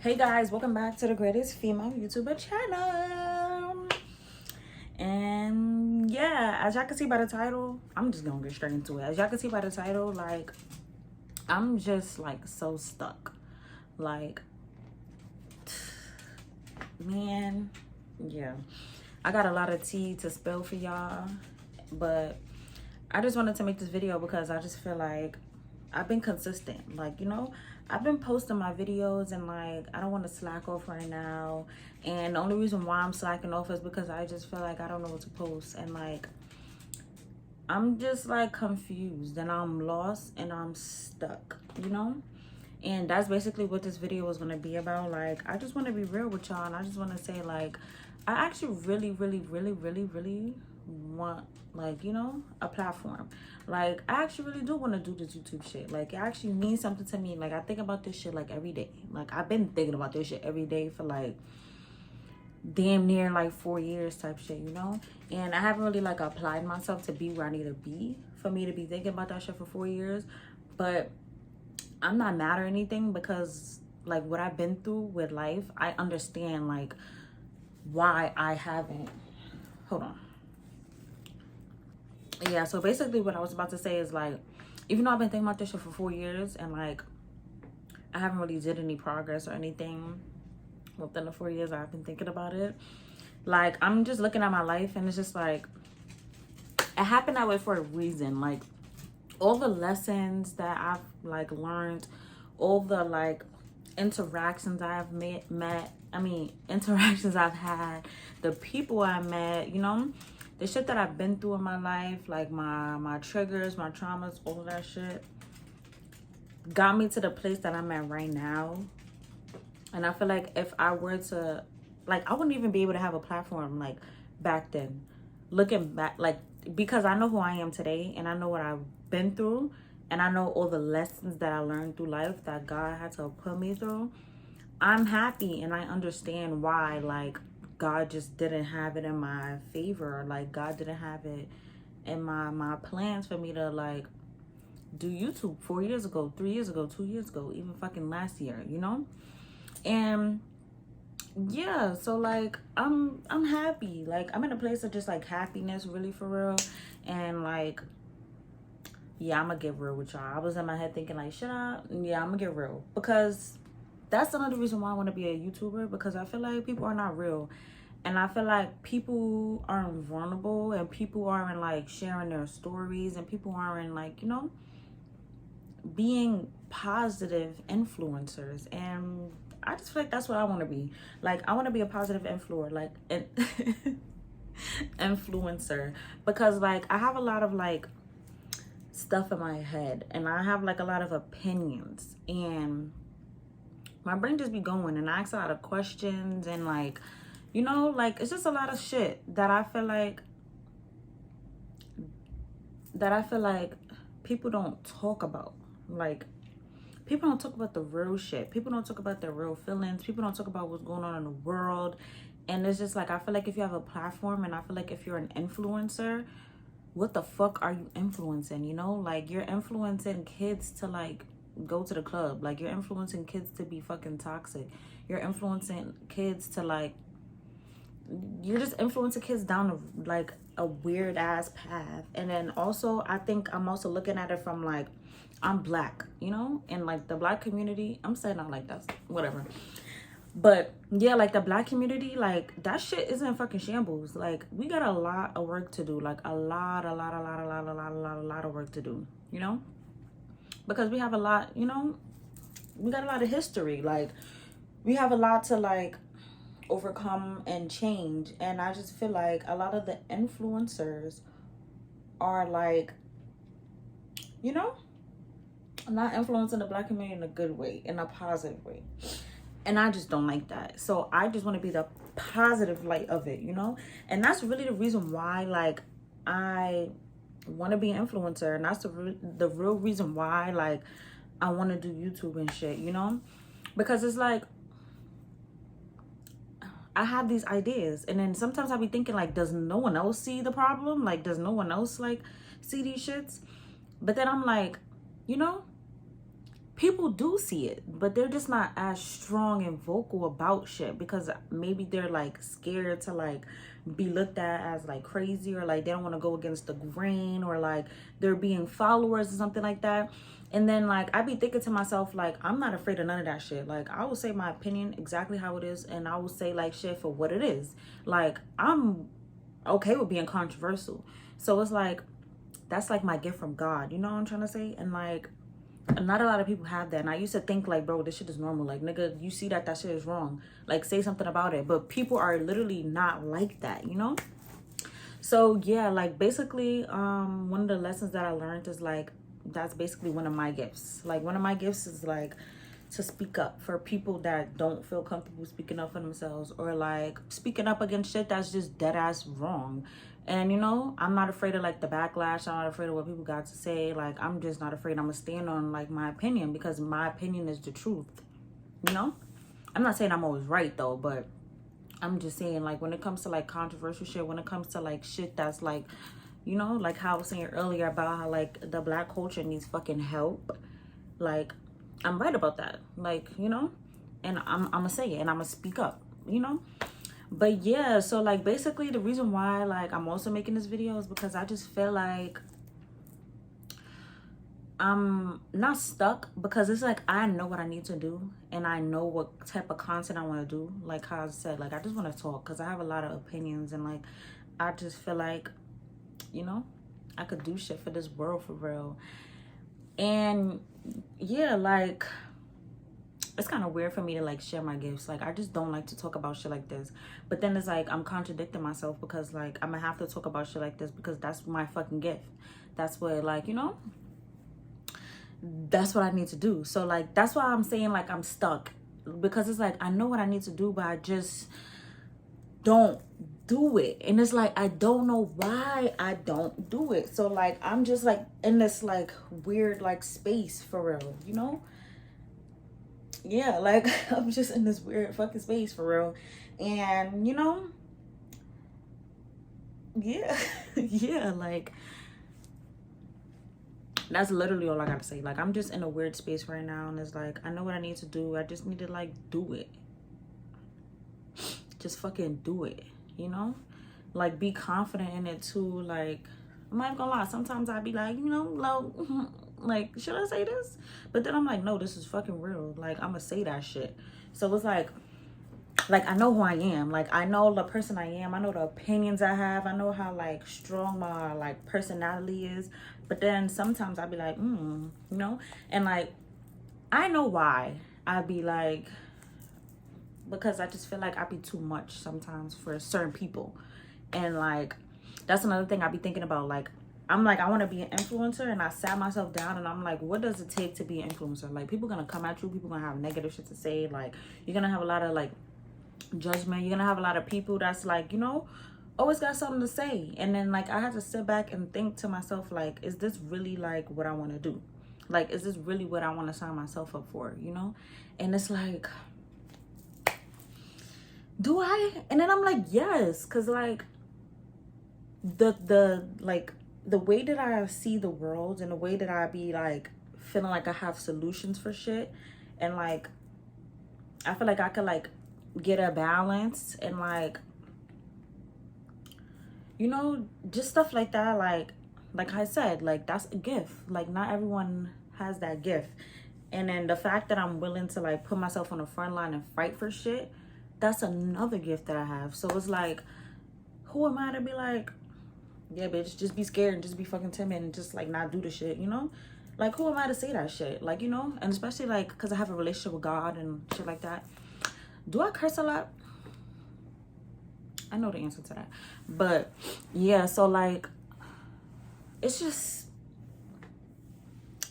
Hey guys, welcome back to the greatest female YouTuber channel. And yeah, as y'all can see by the title, I'm just gonna get straight into it. As y'all can see by the title, like, I'm just like so stuck. Like, man, yeah. I got a lot of tea to spill for y'all, but I just wanted to make this video because I just feel like I've been consistent. Like, I've been posting my videos and like I don't want to slack off right now. And the only reason why I'm slacking off is because I just feel like I don't know what to post, and like I'm just like confused and I'm lost and I'm stuck, And that's basically what this video is going to be about. Like, I just want to be real with y'all, and I just want to say, like, I actually really want, like, a platform. Like, I actually really do want to do this YouTube shit. Like, it actually means something to me. Like, I think about this shit like every day. Like, I've been thinking about this shit every day for like damn near like 4 years type shit, And I haven't really like applied myself to be where I need to be for me to be thinking about that shit for 4 years. But I'm not mad or anything, because like what I've been through with life, I understand like why I haven't. Hold on. Yeah, so basically what I was about to say is like, even though I've been thinking about this shit for 4 years and like I haven't really did any progress or anything within the 4 years I've been thinking about it, like I'm just looking at my life and it's just like it happened that way for a reason. Like, all the lessons that I've like learned, all the like interactions I've interactions I've had, the people I met, the shit that I've been through in my life, like my triggers, my traumas, all of that shit got me to the place that I'm at right now. And I feel like if I were to, like, I wouldn't even be able to have a platform like back then. Looking back, like, because I know who I am today and I know what I've been through and I know all the lessons that I learned through life that God had to put me through. I'm happy and I understand why, like, God just didn't have it in my favor. Like, God didn't have it in my plans for me to like do YouTube 4 years ago, 3 years ago, 2 years ago, even fucking last year, And yeah, so like I'm happy. Like, I'm in a place of just like happiness, really, for real. And like, yeah, I'm gonna get real with y'all. I was in my head thinking like, should I? Yeah, I'm gonna get real, because that's another reason why I want to be a YouTuber, because I feel like people are not real. And I feel like people aren't vulnerable, and people aren't like sharing their stories, and people aren't like, being positive influencers. And I just feel like that's what I want to be. Like, I want to be a positive influencer, like an influencer, because like I have a lot of like stuff in my head and I have like a lot of opinions, and my brain just be going and I ask a lot of questions, and like, like it's just a lot of shit that I feel like people don't talk about. Like, people don't talk about the real shit. People don't talk about their real feelings. People don't talk about what's going on in the world. And it's just like, I feel like if you have a platform, and I feel like if you're an influencer, what the fuck are you influencing? Like, you're influencing kids to like go to the club. Like, you're influencing kids to be fucking toxic. You're influencing kids to like, you're just influencing kids down like a weird ass path. And then also, I think I'm also looking at it from like, I'm black, and like the black community, I'm saying not like that's whatever, but yeah, like the black community, like that shit isn't fucking shambles. Like, we got a lot of work to do, like a lot of work to do, because we have a lot, we got a lot of history. Like, we have a lot to like overcome and change. And I just feel like a lot of the influencers are like, not influencing the black community in a good way, in a positive way. And I just don't like that. So I just want to be the positive light of it, And that's really the reason why, like, I want to be an influencer. And that's the real reason why, like, I want to do YouTube and shit, Because it's like, I have these ideas, and then sometimes I be thinking like, does no one else see the problem? Like, does no one else like see these shits? But then I'm like, people do see it, but they're just not as strong and vocal about shit because maybe they're like scared to like be looked at as like crazy, or like they don't want to go against the grain, or like they're being followers or something like that. And then like I be thinking to myself, like, I'm not afraid of none of that shit. Like, I will say my opinion exactly how it is, and I will say like shit for what it is. Like, I'm okay with being controversial. So it's like, that's like my gift from God, you know what I'm trying to say? And like, not a lot of people have that. And I used to think like, bro, this shit is normal. Like, nigga, you see that shit is wrong, like, say something about it. But people are literally not like that, you know? So yeah, like, basically one of the lessons that I learned is like, that's basically one of my gifts. Like, one of my gifts is like to speak up for people that don't feel comfortable speaking up for themselves, or like speaking up against shit that's just dead ass wrong. And you know, I'm not afraid of like the backlash. I'm not afraid of what people got to say. Like, I'm just not afraid. I'm gonna stand on like my opinion, because my opinion is the truth, you know? I'm not saying I'm always right though, but I'm just saying, like, when it comes to like controversial shit, when it comes to like shit that's like, you know, like how I was saying earlier about how like the black culture needs fucking help, like, I'm right about that, like, you know? And I'm gonna say it, and I'm gonna speak up, you know? But yeah, so like basically the reason why like I'm also making this video is because I just feel like I'm not stuck, because it's like I know what I need to do, and I know what type of content I want to do. Like how I said, like, I just want to talk because I have a lot of opinions, and like I just feel like, you know, I could do shit for this world for real. And yeah, like, it's kind of weird for me to like share my gifts. Like, I just don't like to talk about shit like this. But then it's like I'm contradicting myself, because like I'm gonna have to talk about shit like this because that's my fucking gift. That's what, like, you know, that's what I need to do. So like that's why I'm saying like I'm stuck, because it's like I know what I need to do, but I just don't do it. And it's like I don't know why I don't do it. So like I'm just like in this like weird like space for real, you know? Yeah, like I'm just in this weird fucking space for real. And you know, yeah. Yeah, like that's literally all I gotta say. Like, I'm just in a weird space right now, and it's like I know what I need to do. I just need to like do it. Just fucking do it, you know? Like, be confident in it too. Like, I'm not gonna lie, sometimes I'd be like, you know, low, like, should I say this? But then I'm like, no, this is fucking real. Like, I'm gonna say that shit. So it's like I know who I am. Like, I know the person I am. I know the opinions I have. I know how like strong my like personality is. But then sometimes I'd be like, you know? And like, I know why I'd be like, because I just feel like I'd be too much sometimes for certain people. And like, that's another thing I be thinking about. Like, I'm like, I want to be an influencer, and I sat myself down and I'm like, what does it take to be an influencer? Like, people gonna come at you, people gonna have negative shit to say. Like, you're gonna have a lot of like judgment. You're gonna have a lot of people that's like, you know, always got something to say. And then like I had to sit back and think to myself, like, is this really like what I want to do? Like, is this really what I want to sign myself up for, you know? And it's like, do I? And then I'm like, yes, because like the like the way that I see the world, and the way that I be like feeling like I have solutions for shit, and like I feel like I could like get a balance, and like, you know, just stuff like that. Like I said, like, that's a gift. Like, not everyone has that gift. And then the fact that I'm willing to like put myself on the front line and fight for shit, that's another gift that I have. So it's like, who am I to be like, yeah, bitch, just be scared and just be fucking timid and just like not do the shit, you know? Like, who am I to say that shit? Like, you know? And especially like because I have a relationship with God and shit like that. Do I curse a lot? I know the answer to that. But yeah, so like, it's just,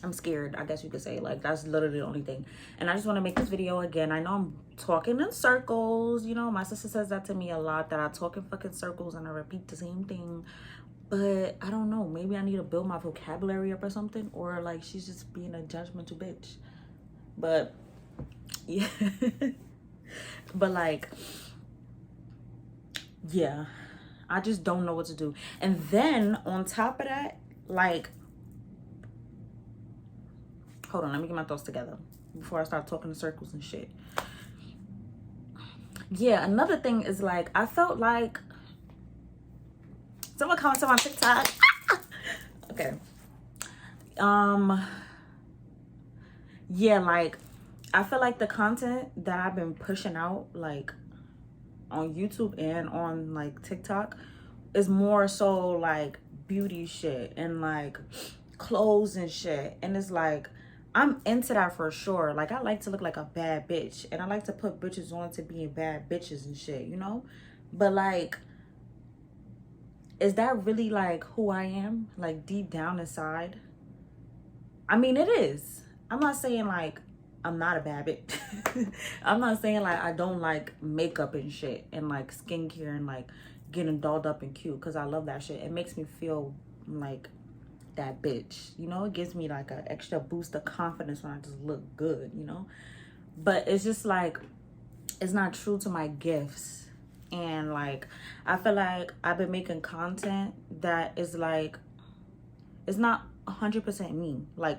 I'm scared, I guess you could say. Like, that's literally the only thing. And I just want to make this video again. I know I'm talking in circles, you know, my sister says that to me a lot, that I talk in fucking circles and I repeat the same thing. But I don't know, maybe I need to build my vocabulary up or something, or like she's just being a judgmental bitch. But yeah. But like, yeah, I just don't know what to do. And then on top of that, like, hold on, let me get my thoughts together before I start talking in circles and shit. Yeah, another thing is like, I felt like someone commented on TikTok. Okay. Yeah, like, I feel like the content that I've been pushing out, like, on YouTube and on, like, TikTok is more so, like, beauty shit and, like, clothes and shit. And it's like, I'm into that for sure. Like, I like to look like a bad bitch. And I like to put bitches on to being bad bitches and shit, you know? But, like, is that really, like, who I am? Like, deep down inside? I mean, it is. I'm not saying, like, I'm not a bad bitch. I'm not saying, like, I don't like makeup and shit and, like, skincare and, like, getting dolled up and cute, because I love that shit. It makes me feel like that bitch, you know? It gives me, like, an extra boost of confidence when I just look good, you know? But it's just, like, it's not true to my gifts. And, like, I feel like I've been making content that is, like, it's not 100% me. Like,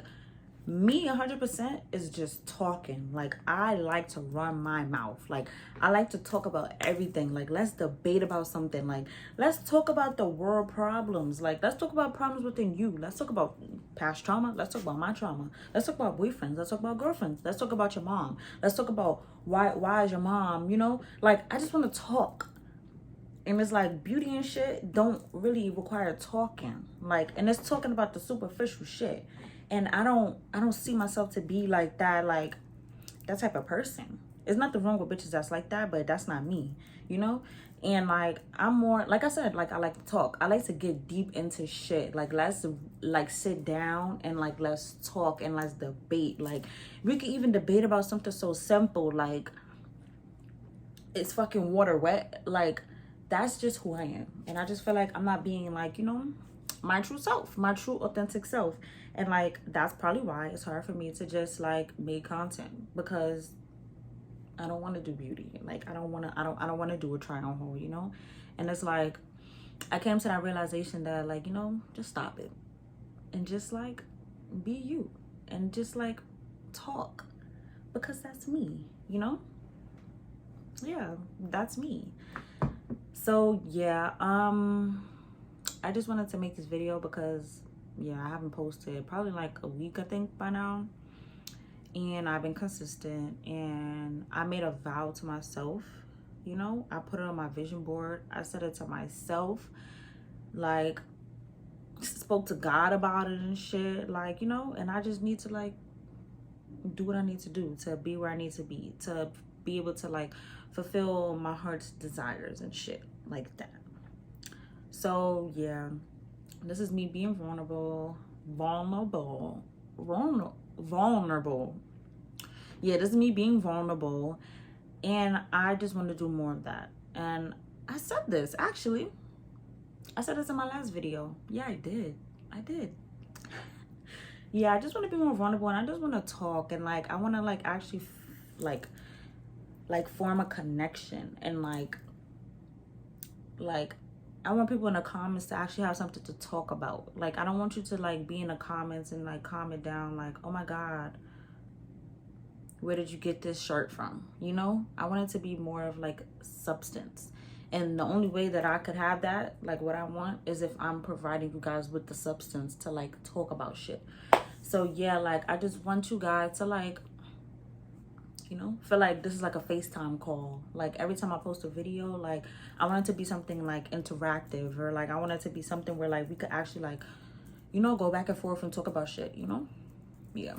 me 100% is just talking. Like, I like to run my mouth. Like, I like to talk about everything. Like, let's debate about something. Like, let's talk about the world problems. Like, let's talk about problems within you. Let's talk about past trauma. Let's talk about my trauma. Let's talk about boyfriends. Let's talk about girlfriends. Let's talk about your mom. Let's talk about why is your mom, you know? Like, I just want to talk. And it's like, beauty and shit don't really require talking. Like, and it's talking about the superficial shit. And I don't see myself to be like that, like that type of person. There's nothing wrong with bitches that's like that, but that's not me, you know? And like, I'm more, like I said, like, I like to talk. I like to get deep into shit. Like, let's like sit down and like, let's talk and let's debate. Like, we can even debate about something so simple, like, it's fucking water wet. Like, that's just who I am. And I just feel like I'm not being, like, you know, my true self, my true authentic self. And like, that's probably why it's hard for me to just like make content, because I don't want to do beauty. Like, I don't want to do a try on haul, you know? And it's like, I came to that realization that, like, you know, just stop it and just like be you and just like talk, because that's me, you know? Yeah, that's me. So yeah, I just wanted to make this video because, yeah, I haven't posted probably like a week, I think, by now. And I've been consistent, and I made a vow to myself, you know? I put it on my vision board. I said it to myself, like, spoke to God about it and shit, like, you know? And I just need to like do what I need to do to be where I need to be able to like fulfill my heart's desires and shit like that. So yeah, this is me being vulnerable. Yeah, this is me being vulnerable, and I just want to do more of that. And I said this, actually, I said this in my last video. Yeah, I did. Yeah, I just want to be more vulnerable, and I just want to talk, and like, I want to like actually like form a connection, and like I want people in the comments to actually have something to talk about. Like, I don't want you to like be in the comments and like comment down like, oh my God, where did you get this shirt from? You know, I want it to be more of like substance. And the only way that I could have that, like what I want, is if I'm providing you guys with the substance to like talk about shit. So yeah, like, I just want you guys to like, you know, feel like this is like a FaceTime call. Like, every time I post a video, like, I want it to be something like interactive, or like I want it to be something where like we could actually like, you know, go back and forth and talk about shit, you know? Yeah.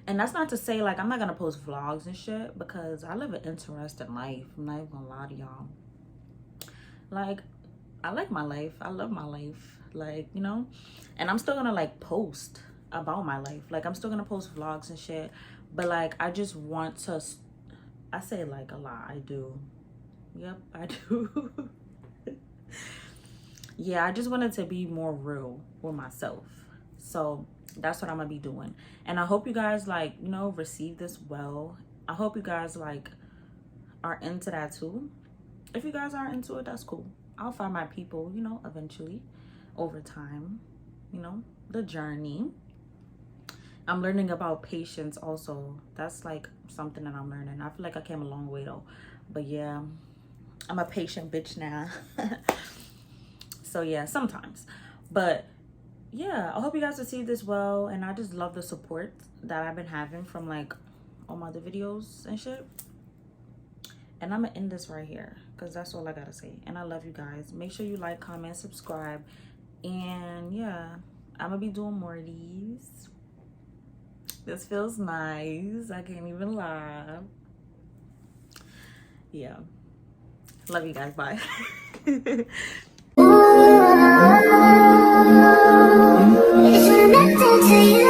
And that's not to say like I'm not gonna post vlogs and shit, because I live an interesting life. I'm not even gonna lie to y'all. Like, I like my life. I love my life. Like, you know? And I'm still gonna like post about my life. Like, I'm still gonna post vlogs and shit. But like, I just want to, I say like a lot. I do. Yep, I do. Yeah, I just wanted to be more real with myself. So that's what I'm gonna be doing. And I hope you guys like, you know, receive this well. I hope you guys like are into that too. If you guys aren't into it, that's cool. I'll find my people, you know, eventually, over time, you know, the journey. I'm learning about patience also. That's like something that I'm learning. I feel like I came a long way though. But yeah, I'm a patient bitch now. So yeah, sometimes. But yeah, I hope you guys receive this well. And I just love the support that I've been having from like all my other videos and shit. And I'm gonna end this right here because that's all I gotta say. And I love you guys. Make sure you like, comment, subscribe. And yeah, I'm gonna be doing more of these. This feels nice. I can't even lie. Yeah. Love you guys. Bye. It's connected to you.